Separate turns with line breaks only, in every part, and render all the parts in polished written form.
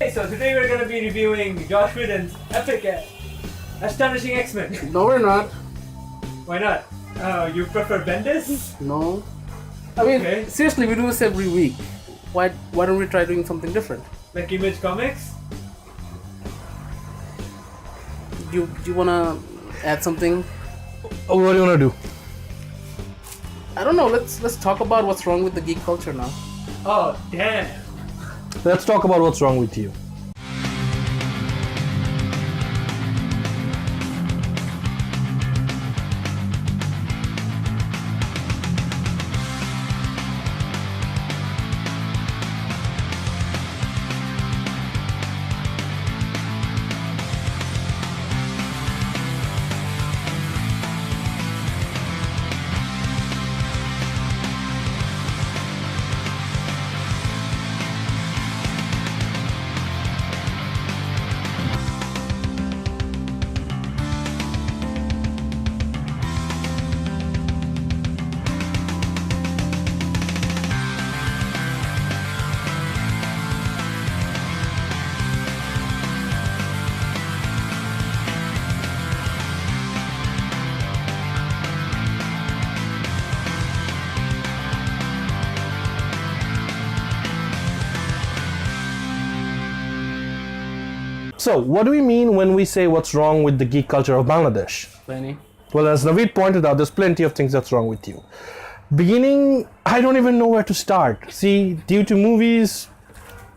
Hey, so today we're going to be reviewing Josh Whedon's epic, astonishing X-Men.
No, we're not.
Why not? You prefer Bendis?
No. I mean,
Okay.
seriously, we do this every week. Why don't we try doing something different?
Like Image Comics?
Do you wanna add something?
Oh, what do you want to do?
I don't know. Let's talk about what's wrong with the geek culture now.
Oh, damn.
Let's talk about what's wrong with you. So, what do we mean when we say what's wrong with the geek culture of Bangladesh?
Lenny?
Well, as Naveed pointed out, there's plenty of things that's wrong with you. Beginning, I don't even know where to start. See, due to movies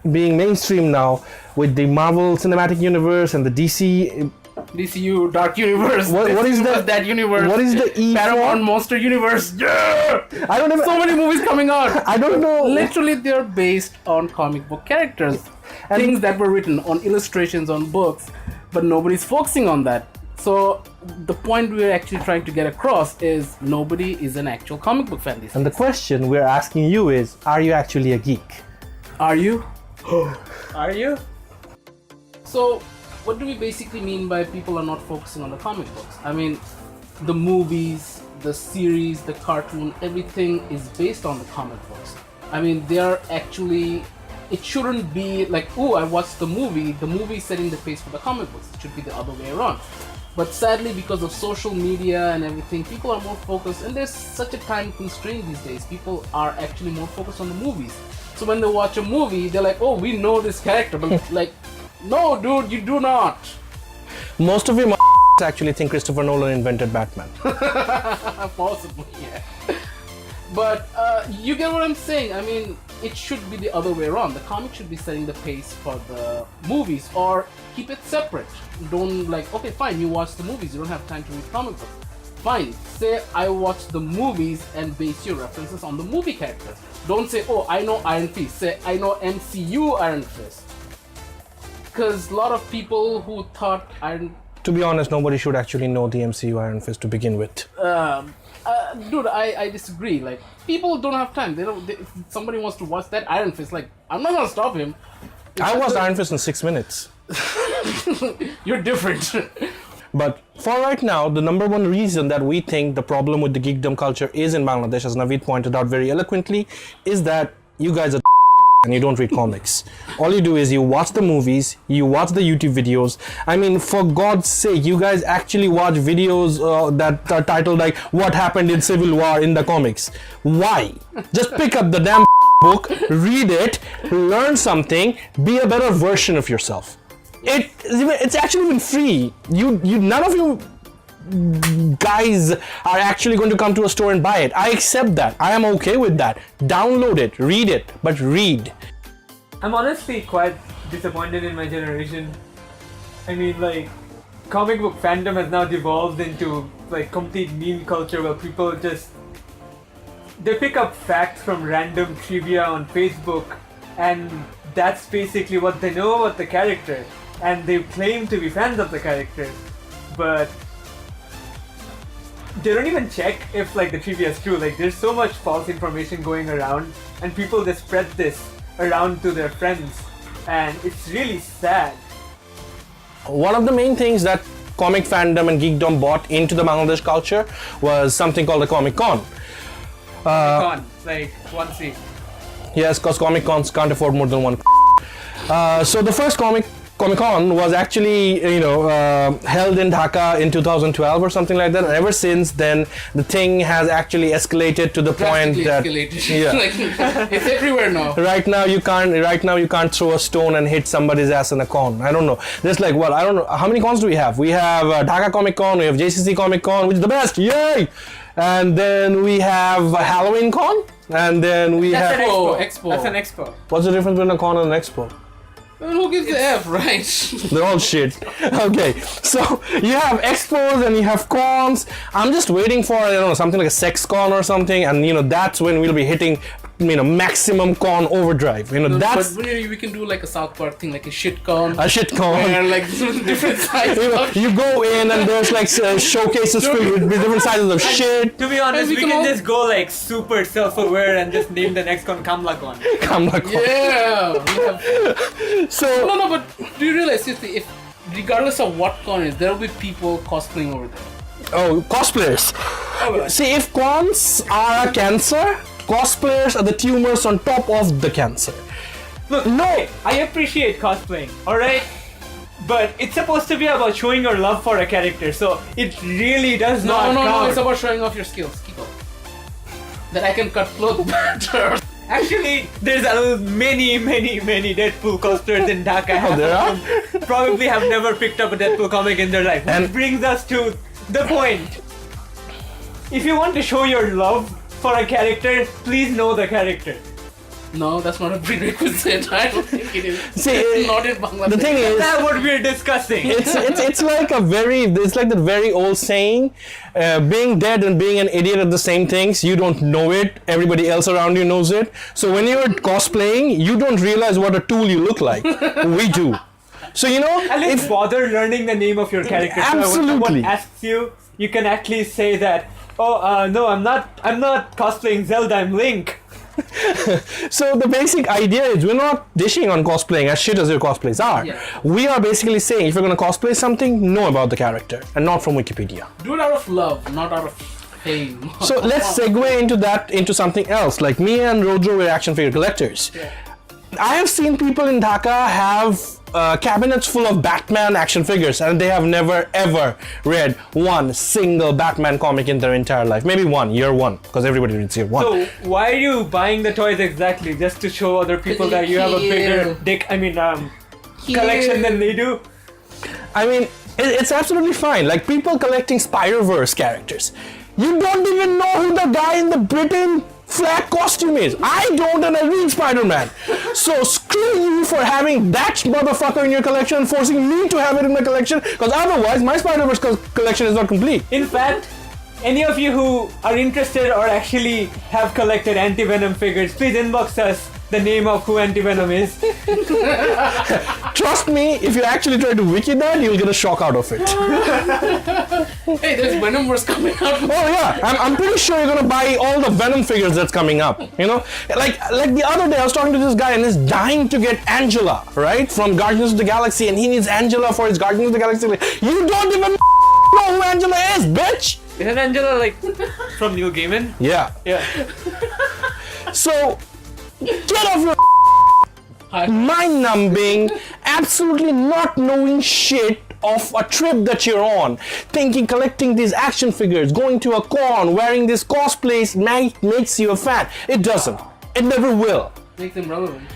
being mainstream now, with the Marvel Cinematic Universe and the DC...
DCU Dark Universe.
What is that
universe?
What is the E
Paramount Monster Universe. Yeah!
I don't even...
So many movies coming out.
I don't know.
Literally, they're based on comic book characters. Things that were written on illustrations on books, but nobody's focusing on that. So the point we're actually trying to get across is nobody is an actual comic book fan these days.
And the question we're asking you is, are you actually a geek?
Are you?
Are you?
So what do we basically mean by people are not focusing on the comic books? I mean, the movies, the series, the cartoon, everything is based on the comic books. I mean, they are actually... It shouldn't be like, oh, I watched the movie is setting the pace for the comic books. It should be the other way around. But sadly, because of social media and everything, people are more focused, and there's such a time constraint these days. People are actually more focused on the movies. So when they watch a movie, they're like, oh, we know this character, but like, no, dude, you do not.
Most of you actually think Christopher Nolan invented Batman.
Possibly, yeah. But you get what I'm saying. I mean, it should be the other way around. The comic should be setting the pace for the movies, or keep it separate. Don't like, okay, fine, you watch the movies, you don't have time to read comic books. Fine, say I watch the movies and base your references on the movie characters. Don't say, oh, I know Iron Fist. Say, I know MCU Iron Fist. Because a lot of people who thought
To be honest, nobody should actually know the MCU Iron Fist to begin with.
dude, I disagree. Like, people don't have time. If somebody wants to watch that Iron Fist, like, I'm not gonna stop him.
I watched Iron Fist in 6 minutes.
You're different.
But for right now, the number one reason that we think the problem with the geekdom culture is in Bangladesh, as Naveed pointed out very eloquently, is that you guys are and you don't read comics. All you do is you watch the movies, you watch the YouTube videos. I mean, for God's sake, you guys actually watch videos that are titled like, what happened in Civil War in the comics. Why? Just pick up the damn book, read it, learn something, be a better version of yourself. It's actually even free. None of you guys are actually going to come to a store and buy it. I accept that. I am okay with that. Download it, read it, but read.
I'm honestly quite disappointed in my generation. I mean, like, comic book fandom has now devolved into like complete meme culture where people they pick up facts from random trivia on Facebook, and that's basically what they know about the character, and they claim to be fans of the character, but they don't even check if like the trivia is true. Like, there's so much false information going around, and people just spread this around to their friends, and it's really sad.
One of the main things that comic fandom and geekdom brought into the Bangladesh culture was something called the Comic Con.
Con, like 1C.
Yes, because Comic Cons can't afford more than one. So the first Comic-Con was actually, held in Dhaka in 2012 or something like that. And ever since then, the thing has actually escalated to the point
Drastically
that
escalated.
Yeah.
Like, it's everywhere now.
right now you can't throw a stone and hit somebody's ass in a con. I don't know. There's like what, I don't know, how many cons do we have? We have Dhaka Comic Con, we have JCC Comic Con, which is the best, yay! And then we have Halloween Con, and then we
That's
have.
an expo.
Expo.
That's an expo.
What's the difference between a con and an expo?
Well, who gives the F, right?
They're all shit. Okay, so you have expos and you have cons. I'm just waiting for, something like a sex con or something, and that's when we'll be hitting, maximum con overdrive. That's
But we can do like a South Park thing, like a shit con.
a shit con.
Where like different sizes.
You go in and there's like showcases filled with different sizes of shit.
To be honest,
And
we
we
can
can all-
just go like super self-aware and just name the next con Kamla Con.
Come like
Yeah. We have,
So
no, but do you realize seriously, if regardless of what con is, there will be people cosplaying over there.
cosplayers. See, if cons are a cancer, cosplayers are the tumors on top of the cancer.
Look,
No.
I appreciate cosplaying, alright? But it's supposed to be about showing your love for a character, so it really does not
No,
count.
it's about showing off your skills. Keep up. That I can cut clothes better.
Actually, there's many Deadpool cosplayers in Dhaka.
Oh, there are?
who probably have never picked up a Deadpool comic in their life.
And-
Which brings us to the point. If you want to show your love for a character, please know the character.
No, that's not a prerequisite. I don't think it is.
See,
It's not in Bangladesh.
the thing is,
That's what we're discussing.
it's like the very old saying, being dead and being an idiot are the same things. You don't know it, everybody else around you knows it. So when you're cosplaying, you don't realize what a tool you look like. We do. So
At least bother learning the name of your character. So when
Absolutely.
someone asks you, you can actually say that, no, I'm not cosplaying Zelda, I'm Link.
So the basic idea is we're not dishing on cosplaying as shit as your cosplays are.
Yeah.
We are basically saying if you're going to cosplay something, know about the character and not from Wikipedia.
Do it out of love, not out of pain.
So let's segue into something else. Like me and Rodro were action figure collectors.
Yeah.
I have seen people in Dhaka have cabinets full of Batman action figures, and they have never ever read one single Batman comic in their entire life. Maybe year one, because everybody reads year one.
So why are you buying the toys exactly? Just to show other people that you have a bigger collection than they do?
I mean, it's absolutely fine. Like people collecting Spider-Verse characters. You don't even know who the guy in the Britain flag costume is. I don't, and I read Spider-Man. So screw you for having that motherfucker in your collection and forcing me to have it in my collection, because otherwise my Spider-Verse collection is not complete.
In fact, any of you who are interested or actually have collected Anti-Venom figures, please inbox us the name of who Anti-Venom is.
Trust me, if you actually try to wiki that, you'll get a shock out of it.
Hey, there's Venomverse coming out.
Oh yeah, I'm pretty sure you're gonna buy all the Venom figures that's coming up. Like the other day I was talking to this guy and he's dying to get Angela, right, from Guardians of the Galaxy, and he needs Angela for his Guardians of the Galaxy. You don't even know who Angela is, bitch.
Isn't Angela like from Neil Gaiman?
Yeah.
Yeah.
So get off your mind-numbing, absolutely not knowing shit of a trip that you're on, thinking collecting these action figures, going to a con, wearing this cosplays makes you a fan. It doesn't. It never will.
Make them relevant.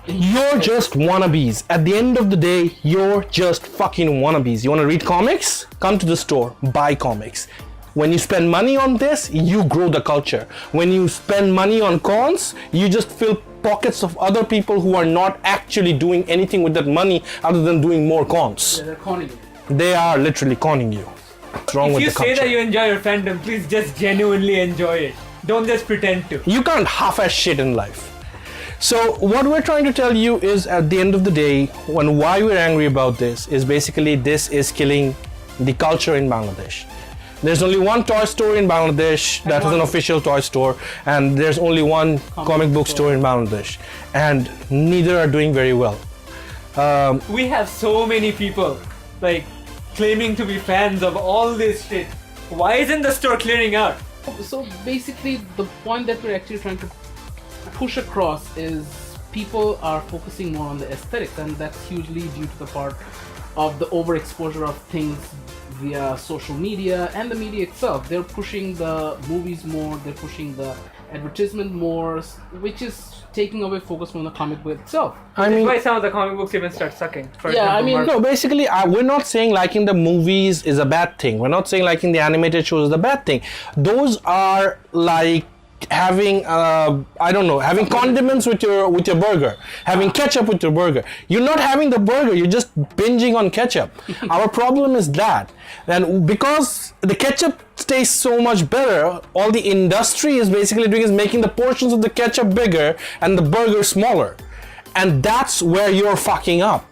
You're just wannabes. At the end of the day, you're just fucking wannabes. You want to read comics? Come to the store, buy comics. When you spend money on this, you grow the culture. When you spend money on cons, you just fill pockets of other people who are not actually doing anything with that money other than doing more cons.
Yeah, they're conning you.
They are literally conning you. What's wrong
If
with
you
the
say
culture?
that you enjoy your fandom, please just genuinely enjoy it. Don't just pretend to.
You can't half-ass shit in life. So what we're trying to tell you is, at the end of the day, why we're angry about this is basically this is killing the culture in Bangladesh. There's only one toy store in Bangladesh that is an official toy store, and there's only one comic book store in Bangladesh, and neither are doing very well.
We have so many people like claiming to be fans of all this shit. Why isn't the store clearing out?
So basically, the point that we're actually trying to push across is people are focusing more on the aesthetics, and that's hugely due to the part of the overexposure of things via social media and the media itself. They're pushing the movies more, they're pushing the advertisement more, which is taking away focus from the comic book itself.
That's why some of the comic books even start sucking. For
Yeah,
example,
I mean,
Marvel.
No, basically, we're not saying liking the movies is a bad thing. We're not saying liking the animated shows is a bad thing. Those are like having having condiments with your burger, having ketchup with your burger. You're not having the burger, you're just binging on ketchup. Our problem is that, and because the ketchup tastes so much better, all the industry is basically doing is making the portions of the ketchup bigger and the burger smaller, and that's where you're fucking up.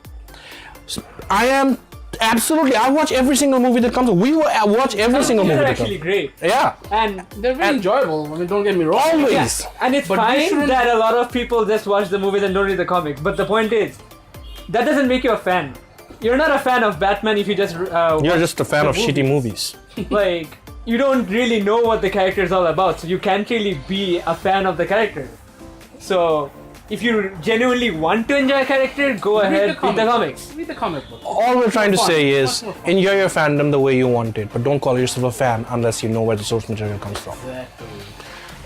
I watch every single movie that comes. We watch every single movie
They're
that comes.
actually great.
Yeah.
And
they're very enjoyable. I mean, don't get me wrong.
Always.
yeah, and it's
But you
fine
shouldn't-
that a lot of people just watch the movies and don't read the comics. But the point is, that doesn't make you a fan. You're not a fan of Batman if you just
You're just a fan
the
of shitty movies.
like you don't really know what the character is all about, so you can't really be a fan of the character. So if you genuinely want to enjoy a character, go ahead, read the comics.
Read the comic book.
All we're trying to
Fun.
say is
Much more fun.
enjoy your fandom the way you want it, but don't call yourself a fan unless you know where the source material comes from.
Exactly.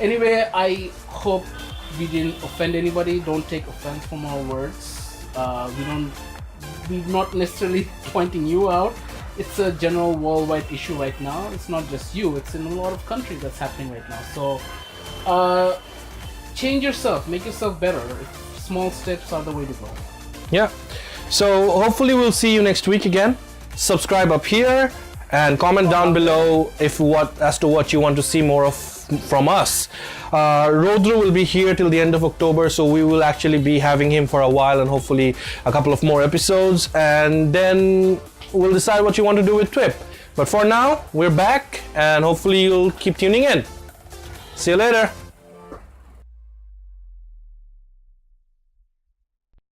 Anyway, I hope we didn't offend anybody. Don't take offense from our words. We're not necessarily pointing you out. It's a general worldwide issue right now. It's not just you. It's in a lot of countries that's happening right now. So, change yourself. Make yourself better. Small steps are the way to go.
Yeah. So hopefully we'll see you next week again. Subscribe up here and comment down below as to what you want to see more of from us. Rodru will be here till the end of October, so we will actually be having him for a while and hopefully a couple of more episodes, and then we'll decide what you want to do with Thwip. But for now, we're back and hopefully you'll keep tuning in. See you later.